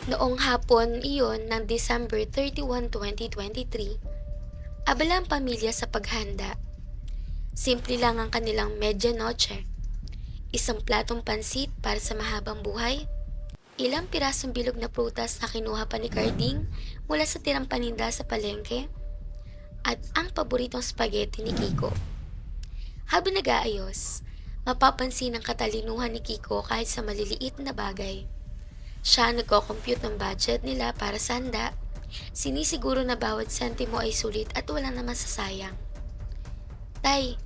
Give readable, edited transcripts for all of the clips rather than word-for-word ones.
Noong hapon iyon ng December 31, 2023, abala ang pamilya sa paghanda. Simple lang ang kanilang medianoche. Isang platong pansit para sa mahabang buhay, ilang pirasong bilog na prutas na kinuha pa ni Carding mula sa tirang paninda sa palengke, at ang paboritong spaghetti ni Kiko. Habang nag-aayos, mapapansin ang katalinuhan ni Kiko kahit sa maliliit na bagay. Siya ang nagko-compute ng budget nila para sa handa. Sinisiguro na bawat sentimo ay sulit at wala naman sasayang. Tay,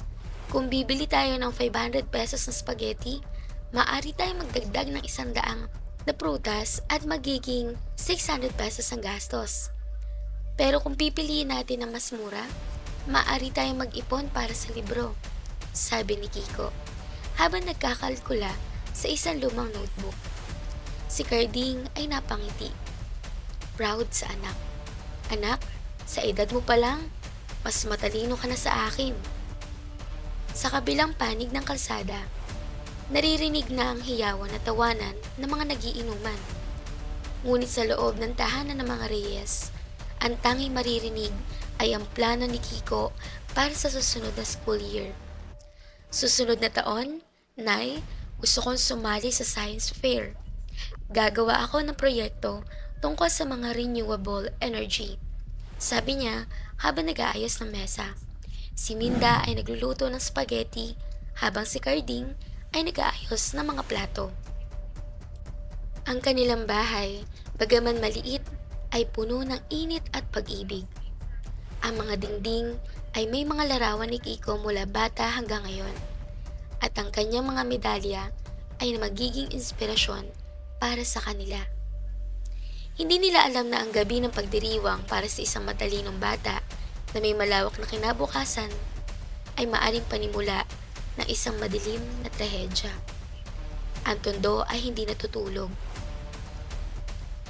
kung bibili tayo ng 500 pesos na spaghetti, maaari tayong magdagdag ng 100 na prutas at magiging 600 pesos ang gastos. Pero kung pipiliin natin ng mas mura, maaari tayong mag-ipon para sa libro, sabi ni Kiko, habang nagkakalkula sa isang lumang notebook. Si Carding ay napangiti. Proud sa anak. Anak, sa edad mo pa lang, mas matalino ka na sa akin. Sa kabilang panig ng kalsada, naririnig na ang hiyawan at tawanan ng mga nagiinuman. Ngunit sa loob ng tahanan ng mga Reyes, ang tanging maririnig ay ang plano ni Kiko para sa susunod na school year. Susunod na taon, Nay, gusto kong sumali sa science fair. Gagawa ako ng proyekto tungkol sa mga renewable energy, sabi niya habang nag-aayos ng mesa. Si Minda ay nagluluto ng spaghetti habang si Carding ay nag-aayos ng mga plato. Ang kanilang bahay, bagaman maliit, ay puno ng init at pag-ibig. Ang mga dingding ay may mga larawan ni Kiko mula bata hanggang ngayon, at ang kanyang mga medalya ay magiging inspirasyon para sa kanila. Hindi nila alam na ang gabi ng pagdiriwang para sa isang matalinong bata na may malawak na kinabukasan ay maaring panimula ng isang madilim na trahedya. Ang tondo ay hindi natutulog,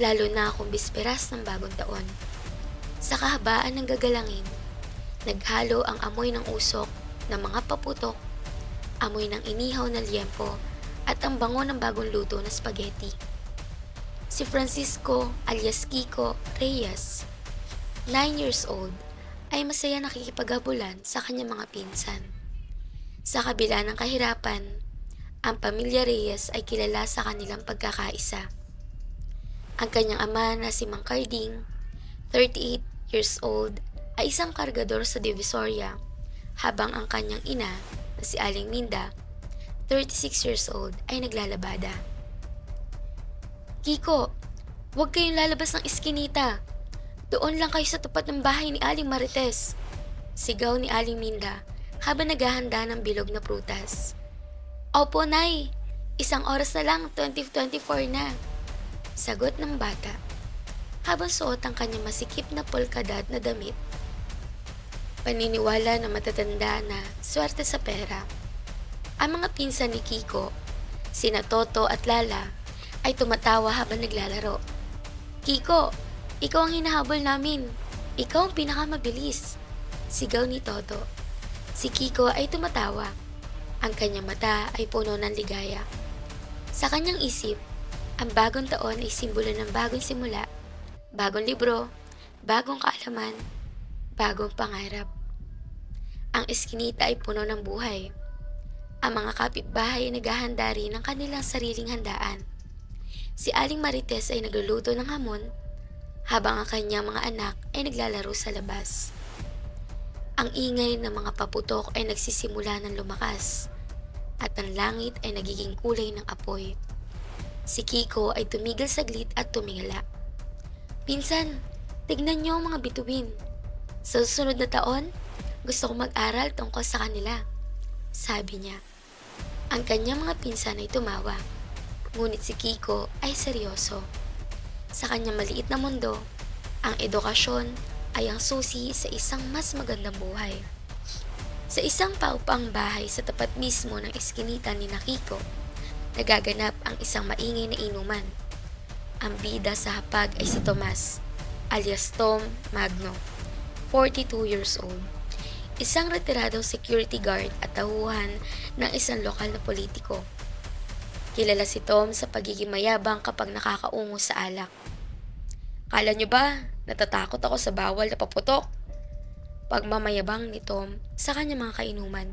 lalo na kung bisperas ng bagong taon. Sa kahabaan ng gagalangin, naghalo ang amoy ng usok ng mga paputok, amoy ng inihaw na liempo, at ang bango ng bagong luto na spaghetti. Si Francisco alias Kiko Reyes, 9 years old, ay masaya nakikipaghabulan sa kanyang mga pinsan. Sa kabila ng kahirapan, ang pamilya Reyes ay kilala sa kanilang pagkakaisa. Ang kanyang ama na si Mang Carding, 38 years old, ay isang kargador sa Divisoria, habang ang kanyang ina na si Aling Minda, 36 years old, ay naglalabada. Kiko, huwag kayong lalabas ng iskinita. Doon lang kayo sa tapat ng bahay ni Aling Marites, sigaw ni Aling Minda habang naghahanda ng bilog na prutas. Opo, Nay. Isang oras na lang, 2024 na, sagot ng bata habang suot ang kanyang masikip na polkadot na damit. Paniniwala na matatanda na swerte sa pera. Ang mga pinsan ni Kiko, sina Toto at Lala, ay tumatawa habang naglalaro. Kiko, ikaw ang hinahabol namin. Ikaw ang pinakamabilis, sigaw ni Toto. Si Kiko ay tumatawa. Ang kanyang mata ay puno ng ligaya. Sa kanyang isip, ang bagong taon ay simbolo ng bagong simula, bagong libro, bagong kaalaman, bagong pangarap. Ang eskinita ay puno ng buhay. Ang mga kapitbahay ay naghahanda rin ng kanilang sariling handaan. Si Aling Marites ay nagluluto ng hamon, habang ang kanyang mga anak ay naglalaro sa labas. Ang ingay ng mga paputok ay nagsisimula ng lumakas, at ang langit ay nagiging kulay ng apoy. Si Kiko ay tumigil saglit at tumingala. Pinsan, tignan niyo ang mga bituin. Sa susunod na taon, gusto kong mag-aral tungkol sa kanila, sabi niya. Ang kanyang mga pinsan ay tumawa, ngunit si Kiko ay seryoso. Sa kanyang maliit na mundo, ang edukasyon ay ang susi sa isang mas magandang buhay. Sa isang paupang bahay sa tapat mismo ng eskinita ni Kiko, nagaganap ang isang maingay na inuman. Ang bida sa hapag ay si Tomas, alias Tom Magno, 42 years old. Isang retiradong security guard at tauhan ng isang lokal na politiko. Kilala si Tom sa pagiging mayabang kapag nakakaungo sa alak. Kala nyo ba natatakot ako sa bawal na paputok? Pagmamayabang ni Tom sa kanyang mga kainuman.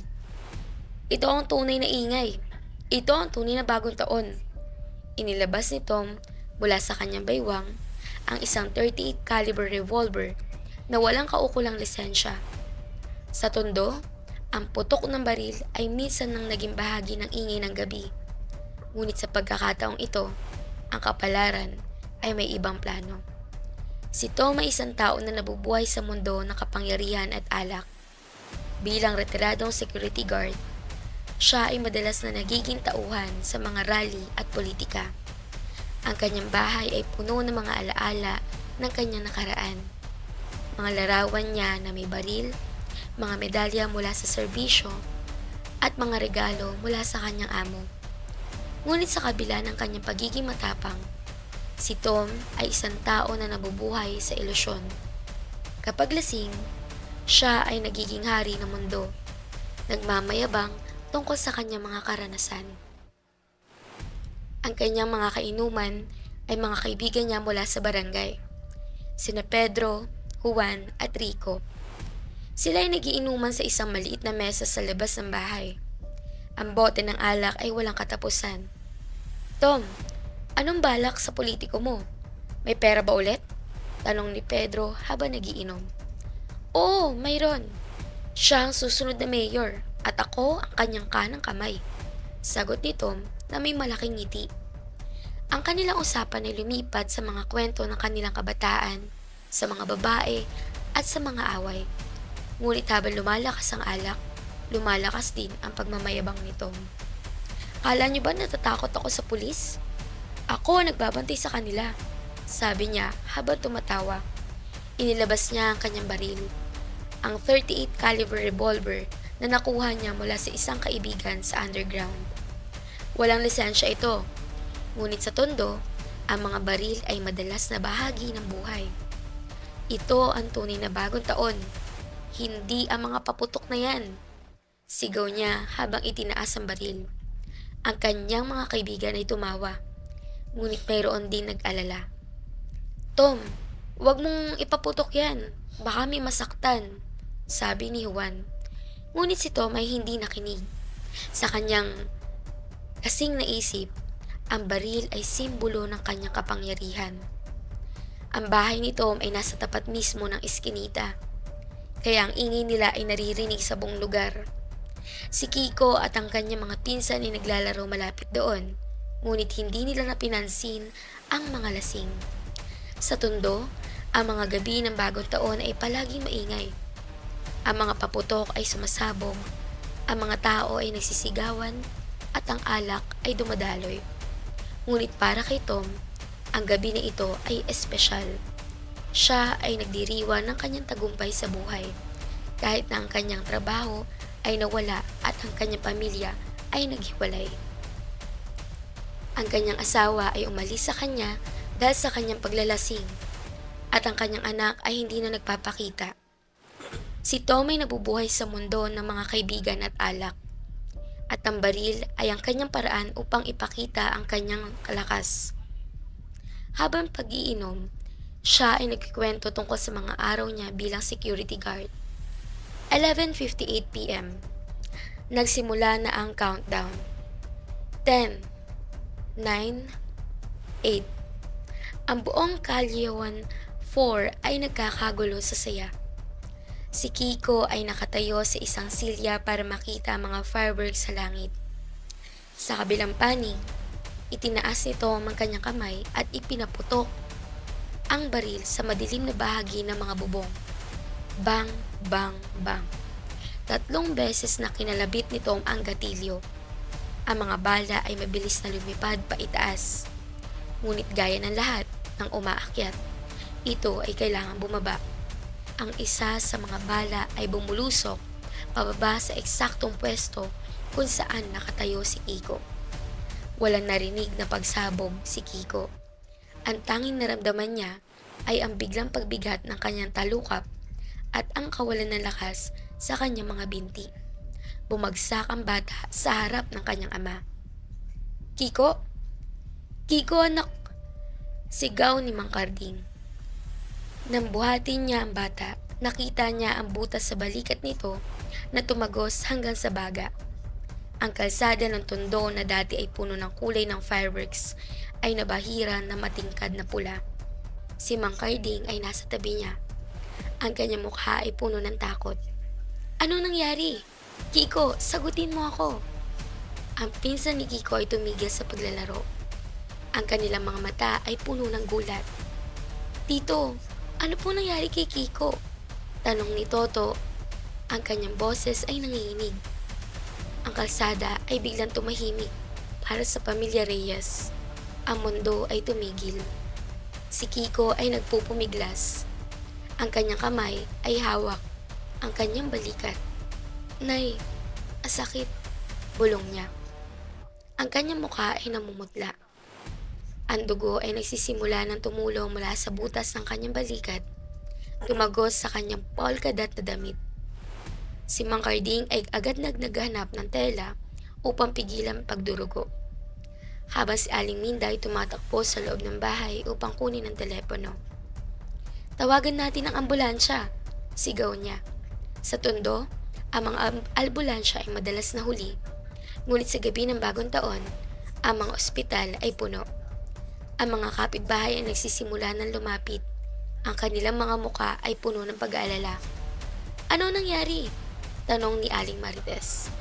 Ito ang tunay na ingay. Ito ang tunay na bagong taon. Inilabas ni Tom mula sa kanyang baywang ang isang 38 caliber revolver na walang kaukulang lisensya. Sa tondo, ang putok ng baril ay minsan nang naging bahagi ng ingay ng gabi. Ngunit sa pagkakataong ito, ang kapalaran ay may ibang plano. Si Tom ay isang tao na nabubuhay sa mundo ng kapangyarihan at alak. Bilang retiradong security guard, siya ay madalas na nagiging tauhan sa mga rally at politika. Ang kanyang bahay ay puno ng mga alaala ng kanyang nakaraan. Mga larawan niya na may baril, mga medalya mula sa serbisyo, at mga regalo mula sa kanyang amo. Ngunit sa kabila ng kanyang pagiging matapang, si Tom ay isang tao na nabubuhay sa ilusyon. Kapag lasing, siya ay nagiging hari ng mundo, nagmamayabang tungkol sa kanyang mga karanasan. Ang kanyang mga kainuman ay mga kaibigan niya mula sa barangay, sina Pedro, Juan at Rico. Sila ay nagiinuman sa isang maliit na mesa sa labas ng bahay. Ang bote ng alak ay walang katapusan. Tom, anong balak sa politiko mo? May pera ba ulit? Tanong ni Pedro habang nagiinom. Oo, mayroon. Siya ang susunod na mayor at ako ang kanyang kanang kamay. Sagot ni Tom na may malaking ngiti. Ang kanilang usapan ay lumipat sa mga kwento ng kanilang kabataan, sa mga babae at sa mga away. Ngunit habang lumalakas ang alak, lumalakas din ang pagmamayabang ni Tom. Kala niyo ba natatakot ako sa pulis? Ako ang nagbabantay sa kanila, sabi niya habang tumatawa. Inilabas niya ang kanyang baril, ang 38 caliber revolver na nakuha niya mula sa isang kaibigan sa underground. Walang lisensya ito, ngunit sa tondo, ang mga baril ay madalas na bahagi ng buhay. Ito ang tunay na bagong taon, hindi ang mga paputok na yan. Sigaw niya habang itinaas ang baril. Ang kanyang mga kaibigan ay tumawa, ngunit mayroon din nag-alala. Tom, huwag mong ipaputok yan, baka may masaktan, sabi ni Juan. Ngunit si Tom ay hindi nakinig. Sa kanyang kasing naisip, ang baril ay simbolo ng kanyang kapangyarihan. Ang bahay ni Tom ay nasa tapat mismo ng iskinita, kaya ang ingay nila ay naririnig sa buong lugar. Si Kiko at ang kanyang mga pinsan ay naglalaro malapit doon, ngunit hindi nila napinansin ang mga lasing. Sa tondo, ang mga gabi ng bagong taon ay palaging maingay. Ang mga paputok ay sumasabog, ang mga tao ay nagsisigawan, at ang alak ay dumadaloy. Ngunit para kay Tom, ang gabi na ito ay espesyal. Siya ay nagdiriwang ng kanyang tagumpay sa buhay, kahit na ang kanyang trabaho ay nawala at ang kanyang pamilya ay naghiwalay. Ang kanyang asawa ay umalis sa kanya dahil sa kanyang paglalasing, at ang kanyang anak ay hindi na nagpapakita. Si Tom ay nabubuhay sa mundo ng mga kaibigan at alak, at ang baril ay ang kanyang paraan upang ipakita ang kanyang kalakas. Habang pag-iinom, siya ay nagkikwento tungkol sa mga araw niya bilang security guard. 11:58 p.m. Nagsimula na ang countdown. 10, 9, 8. Ang buong Kalyewan 4 ay nagkakagulo sa saya. Si Kiko ay nakatayo sa isang silya para makita ang mga fireworks sa langit. Sa kabilang panig, itinaas nito ang kanyang kamay at ipinaputok ang baril sa madilim na bahagi ng mga bubong. Bang, bang, bang. 3 beses na kinalabit nito ang gatilyo. Ang mga bala ay mabilis na lumipad pa itaas. Ngunit gaya ng lahat ng umaakyat, ito ay kailangan bumaba. Ang isa sa mga bala ay bumulusok pababa sa eksaktong pwesto kung saan nakatayo si Kiko. Walang narinig na pagsabog si Kiko. Ang tanging naramdaman niya ay ang biglang pagbigat ng kanyang talukap at ang kawalan ng lakas sa kanyang mga binti. Bumagsak ang bata sa harap ng kanyang ama. Kiko? Kiko anak! Sigaw ni Mang Karding. Nang buhatin niya ang bata, nakita niya ang butas sa balikat nito na tumagos hanggang sa baga. Ang kalsada ng tondo na dati ay puno ng kulay ng fireworks ay nabahira na matingkad na pula. Si Mang Carding ay nasa tabi niya. Ang kanyang mukha ay puno ng takot. Anong nangyari? Kiko, sagutin mo ako. Ang pinsan ni Kiko ay tumigil sa paglalaro. Ang kanilang mga mata ay puno ng gulat. Tito, ano po nangyari kay Kiko? Tanong ni Toto. Ang kanyang boses ay nanginginig. Ang kalsada ay biglang tumahimik para sa pamilya Reyes. Ang mundo ay tumigil. Si Kiko ay nagpupumiglas. Ang kanyang kamay ay hawak ang kanyang balikat. Nay, asakit, bulong niya. Ang kanyang mukha ay namumutla. Ang dugo ay nagsisimula ng tumulong mula sa butas ng kanyang balikat, tumagos sa kanyang polka-dot na damit. Si Mang Carding ay agad naghanap ng tela upang pigilan pagdurugo. Habang si Aling Minda ay tumatakbo sa loob ng bahay upang kunin ang telepono. Tawagan natin ang ambulansya, sigaw niya. Sa tondo, ang mga ambulansya ay madalas na huli, ngunit sa gabi ng bagong taon, ang mga ospital ay puno. Ang mga kapitbahay ay nagsisimula ng lumapit. Ang kanilang mga muka ay puno ng pag-aalala. Ano nangyari? Tanong ni Aling Marites.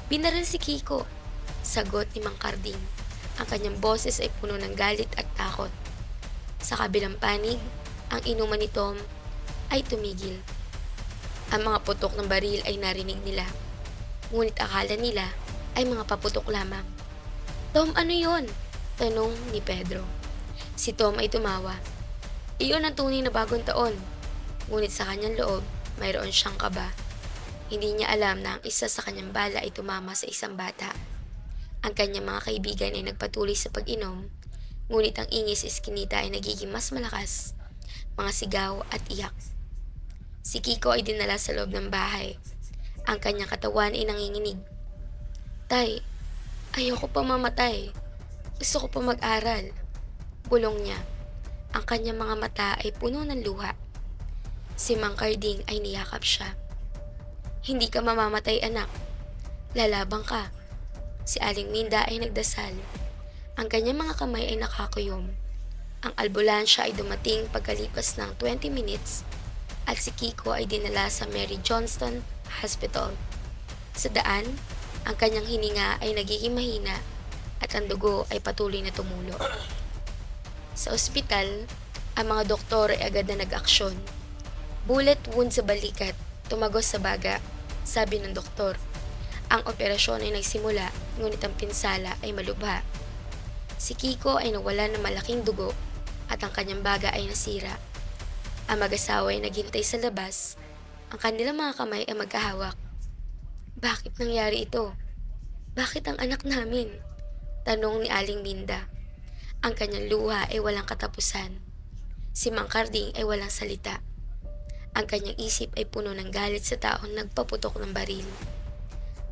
Binaril si Kiko, sagot ni Mang Carding. Ang kanyang boses ay puno ng galit at takot. Sa kabilang panig, ang inuman ni Tom ay tumigil. Ang mga putok ng baril ay narinig nila, ngunit akala nila ay mga paputok lamang. Tom, ano yon? Tanong ni Pedro. Si Tom ay tumawa. Iyon ang tunay na bagong taon, ngunit sa kanyang loob, mayroon siyang kaba. Hindi niya alam na ang isa sa kanyang bala ay tumama sa isang bata. Ang kanyang mga kaibigan ay nagpatuloy sa pag-inom, ngunit ang ingis sa iskinita ay nagiging mas malakas, mga sigaw at iyak. Si Kiko ay dinala sa loob ng bahay. Ang kanyang katawan ay nanginginig. Tay, ayoko pa mamatay. Gusto ko pa mag-aral. Bulong niya. Ang kanyang mga mata ay puno ng luha. Si Mang Carding ay niyakap siya. Hindi ka mamamatay, anak. Lalabang ka. Si Aling Minda ay nagdasal. Ang kanyang mga kamay ay nakakuyom. Ang albulansya ay dumating pagkalipas ng 20 minutes at si Kiko ay dinala sa Mary Johnston Hospital. Sa daan, ang kanyang hininga ay nagiging mahina at ang dugo ay patuloy na tumulo. Sa ospital, ang mga doktor ay agad na nag-aksyon. Bullet wound sa balikat, tumagos sa baga, sabi ng doktor. Ang operasyon ay nagsimula, ngunit ang pinsala ay malubha. Si Kiko ay nawala ng malaking dugo at ang kanyang baga ay nasira. Ang mag-asawa ay naghintay sa labas. Ang kanilang mga kamay ay magkahawak. Bakit nangyari ito? Bakit ang anak namin? Tanong ni Aling Minda. Ang kanyang luha ay walang katapusan. Si Mang Carding ay walang salita. Ang kanyang isip ay puno ng galit sa taong nagpaputok ng baril.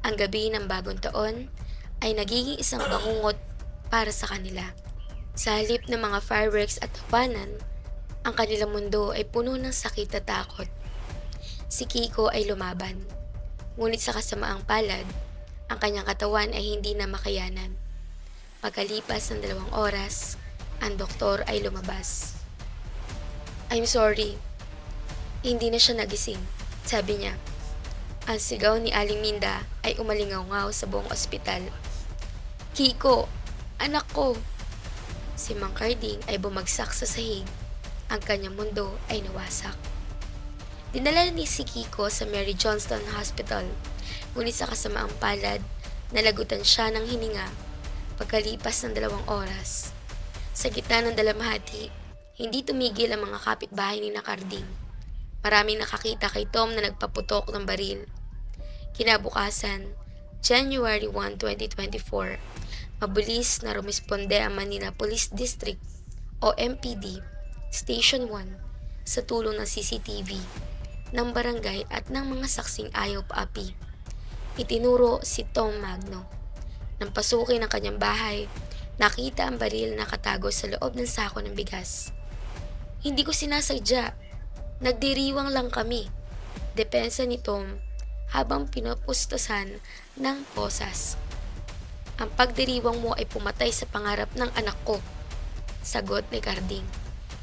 Ang gabi ng bagong taon ay nagiging isang bangungot para sa kanila. Sa halip ng mga fireworks at tawanan, ang kanilang mundo ay puno ng sakit at takot. Si Kiko ay lumaban. Ngunit sa kasamaang palad, ang kanyang katawan ay hindi na makayanan. Pagkalipas ng 2 oras, ang doktor ay lumabas. I'm sorry. Hindi na siya nagising, sabi niya. Ang sigaw ni Aling Minda ay umalingaw-ngaw sa buong ospital. Kiko, anak ko! Si Mang Carding ay bumagsak sa sahig. Ang kanyang mundo ay nawasak. Dinala ni si Kiko sa Mary Johnston Hospital, ngunit sa kasamaang palad, nalagutan siya ng hininga pagkalipas ng 2 oras. Sa gitna ng dalamhati, hindi tumigil ang mga kapitbahay ni Carding. Maraming nakakita kay Tom na nagpaputok ng baril. Kinabukasan, January 1, 2024, mabilis na rumisponde ang Manila Police District o MPD Station 1 sa tulong ng CCTV, ng barangay at ng mga saksing ayaw paapi. Itinuro si Tom Magno. Nang pasukin ang kanyang bahay, nakita ang baril na nakatago sa loob ng sako ng bigas. Hindi ko sinasadya, Nagdiriwang lang kami, depensa ni Tom habang pinupustasan ng posas. Ang pagdiriwang mo ay pumatay sa pangarap ng anak ko, sagot ni Carding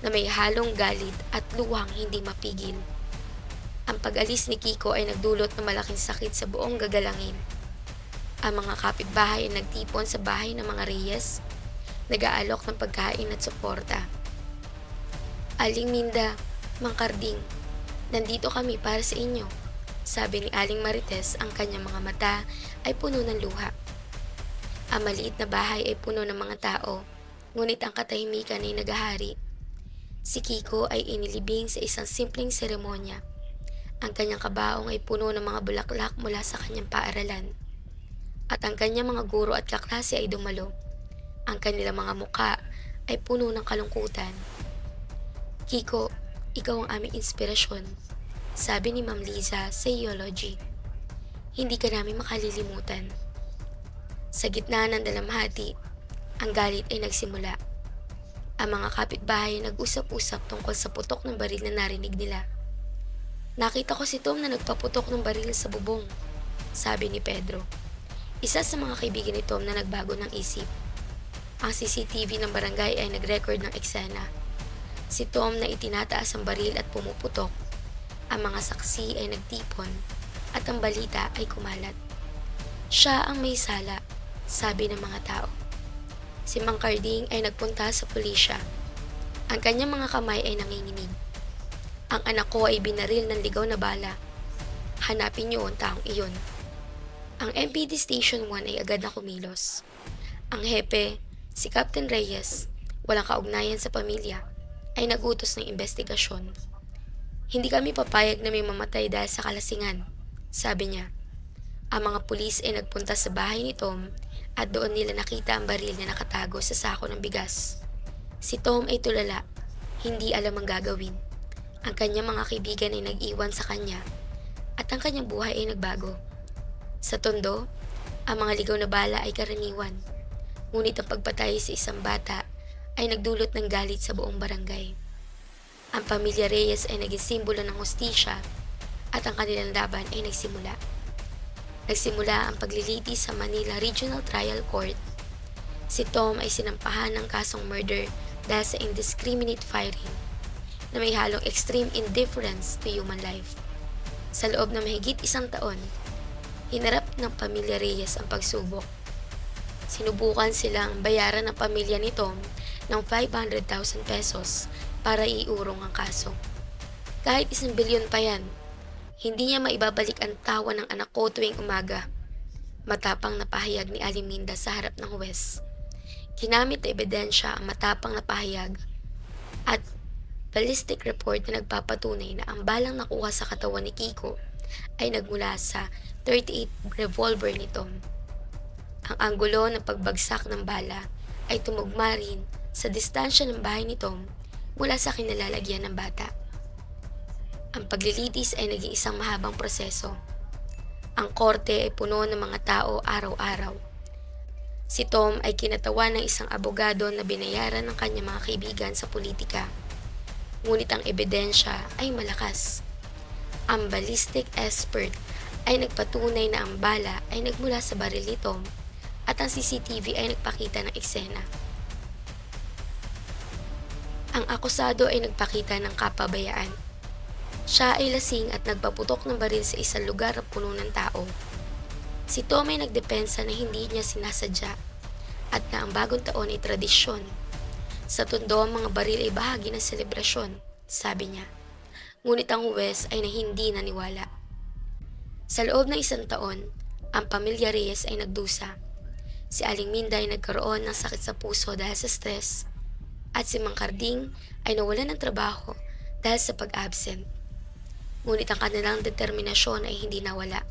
na may halong galit at luwang hindi mapigil. Ang pag-alis ni Kiko ay nagdulot ng malaking sakit sa buong gagalangin. Ang mga kapitbahay ay nagtipon sa bahay ng mga Reyes, nag-aalok ng pagkain at suporta. Aling Minda, Mang Carding, nandito kami para sa inyo, sabi ni Aling Marites. Ang kanyang mga mata ay puno ng luha. Ang maliit na bahay ay puno ng mga tao, ngunit ang katahimikan ay nagahari. Si Kiko ay inilibing sa isang simpleng seremonya. Ang kanyang kabaong ay puno ng mga bulaklak mula sa kanyang paaralan. At ang kanyang mga guro at kaklase ay dumalo. Ang kanilang mga muka ay puno ng kalungkutan. Kiko, ikaw ang aming inspirasyon, sabi ni Ma'am Liza sa Theology. Hindi ka namin makalilimutan. Sa gitna ng dalamhati, ang galit ay nagsimula. Ang mga kapitbahay ay nag-usap-usap tungkol sa putok ng baril na narinig nila. Nakita ko si Tom na nagpaputok ng baril sa bubong, sabi ni Pedro. Isa sa mga kaibigan ni Tom na nagbago ng isip. Ang CCTV ng barangay ay nag-record ng eksena. Si Tom na itinataas ang baril at pumuputok. Ang mga saksi ay nagtipon at ang balita ay kumalat. Siya ang may sala, sabi ng mga tao. Si Mang Carding ay nagpunta sa pulisya. Ang kanyang mga kamay ay nanginginig. Ang anak ko ay binaril ng ligaw na bala. Hanapin niyo ang taong iyon. Ang MPD Station 1 ay agad na kumilos. Ang hepe, si Captain Reyes, walang kaugnayan sa pamilya, ay nagutos ng investigasyon. Hindi kami papayag na may mamatay dahil sa kalasingan, sabi niya. Ang mga pulis ay nagpunta sa bahay ni Tom at doon nila nakita ang baril na nakatago sa sako ng bigas. Si Tom ay tulala, hindi alam ang gagawin. Ang kanyang mga kaibigan ay nag-iwan sa kanya at ang kanyang buhay ay nagbago. Sa Tondo, ang mga ligaw na bala ay karaniwan, ngunit ang pagpatay sa isang bata ay nagdulot ng galit sa buong barangay. Ang pamilya Reyes ay naging simbolo ng hustisya at ang kanilang laban ay nagsimula. Nagsimula ang paglilitis sa Manila Regional Trial Court. Si Tom ay sinampahan ng kasong murder dahil sa indiscriminate firing na may halong extreme indifference to human life. Sa loob ng mahigit isang taon, hinarap ng pamilya Reyes ang pagsubok. Sinubukan silang bayaran ng pamilya ni Tom ng 500,000 pesos para iurong ang kaso. Kahit 1 bilyon pa yan, hindi niya maibabalik ang tawa ng anak ko tuwing umaga. Matapang na pahayag ni Aling Minda sa harap ng huwes. Ginamit na ebidensya ang matapang na pahayag at ballistic report na nagpapatunay na ang balang nakuha sa katawan ni Kiko ay nagmula sa .38 revolver ni Tom. Ang anggulo ng pagbagsak ng bala ay tumugma rin sa distansya ng bahay ni Tom mula sa kinalalagyan ng bata. Ang paglilitis ay naging isang mahabang proseso. Ang korte ay puno ng mga tao araw-araw. Si Tom ay kinatawan ng isang abogado na binayaran ng kanyang mga kaibigan sa politika. Ngunit ang ebidensya ay malakas. Ang ballistic expert ay nagpatunay na ang bala ay nagmula sa baril ni Tom at ang CCTV ay nagpakita ng eksena. Ang akusado ay nagpakita ng kapabayaan. Siya ay lasing at nagpaputok ng baril sa isang lugar na puno ng tao. Si Tom ay nagdepensa na hindi niya sinasadya at na ang bagong taon ay tradisyon. Sa Tondo, ang mga baril ay bahagi ng selebrasyon, sabi niya. Ngunit ang huwes ay hindi naniwala. Sa loob ng 1 taon, ang pamilya Reyes ay nagdusa. Si Aling Minda ay nagkaroon ng sakit sa puso dahil sa stress. At si Mang Carding ay nawalan ng trabaho dahil sa pag-absent. Ngunit ang kanilang determinasyon ay hindi nawala.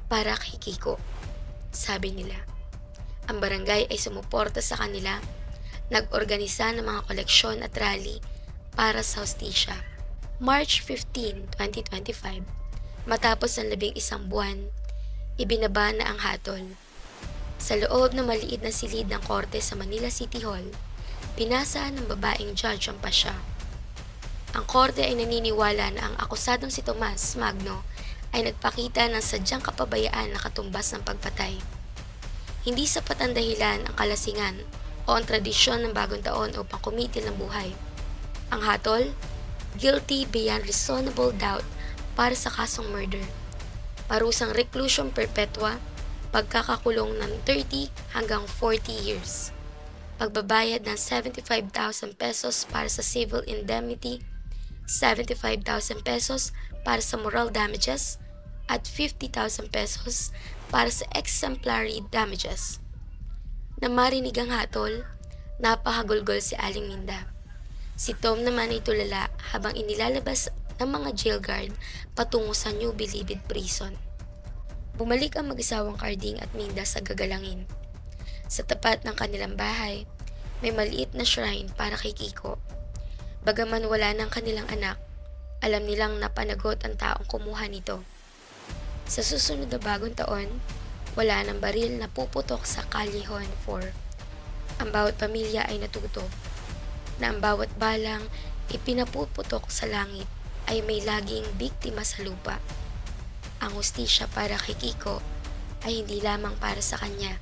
Para kay Kiko, sabi nila. Ang barangay ay sumuporta sa kanila, nag-organisa ng mga koleksyon at rally para sa hustisya. March 15, 2025, matapos ng 11 buwan, ibinaba na ang hatol. Sa loob ng maliit na silid ng korte sa Manila City Hall, pinasa ng babaeng judge ang pasya. Ang korte ay naniniwala na ang akusadong si Tomas Magno ay nagpakita ng sadyang kapabayaan na katumbas ng pagpatay. Hindi sapat ang dahilan ang kalasingan o ang tradisyon ng bagong taon upang kumitil ng buhay. Ang hatol, guilty beyond reasonable doubt para sa kasong murder. Parusang reclusion perpetua, pagkakakulong ng 30 hanggang 40 years. Pagbabayad ng 75,000 pesos para sa civil indemnity, 75,000 pesos para sa moral damages, at 50,000 pesos para sa exemplary damages. Na marinig ang hatol, napahagulgol si Aling Minda. Si Tom naman ay tulala habang inilalabas ng mga jail guard patungo sa New Bilibid Prison. Bumalik ang mag-asawang Carding at Minda sa gagalangin. Sa tapat ng kanilang bahay, may maliit na shrine para kay Kiko. Bagaman wala ng kanilang anak, alam nilang napanagot ang taong kumuha nito. Sa susunod na bagong taon, wala ng baril na puputok sa Callejon 4. Ang bawat pamilya ay natuto na ang bawat balang ipinapuputok sa langit ay may laging biktima sa lupa. Ang hustisya para kay Kiko ay hindi lamang para sa kanya,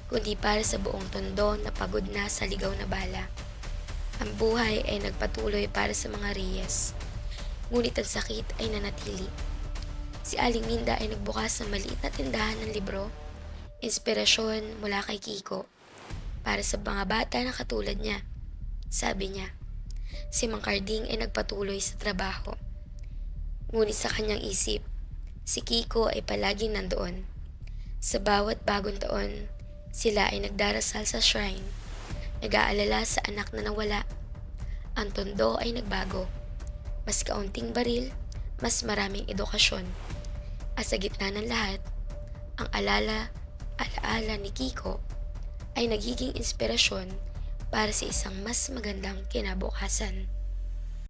kundi para sa buong tondo na pagod na sa ligaw na bala. Ang buhay ay nagpatuloy para sa mga Reyes, ngunit ang sakit ay nanatili. Si Aling Minda ay nagbukas ng maliit na tindahan ng libro, inspirasyon mula kay Kiko, para sa mga bata na katulad niya. Sabi niya, si Mang Carding ay nagpatuloy sa trabaho. Ngunit sa kanyang isip, si Kiko ay palaging nandoon. Sa bawat bagong taon, sila ay nagdarasal sa shrine, nag-aalala sa anak na nawala. Ang tondo ay nagbago. Mas kaunting baril, mas maraming edukasyon. At sa gitna ng lahat, ang alaala ni Kiko ay nagiging inspirasyon para sa isang mas magandang kinabukasan.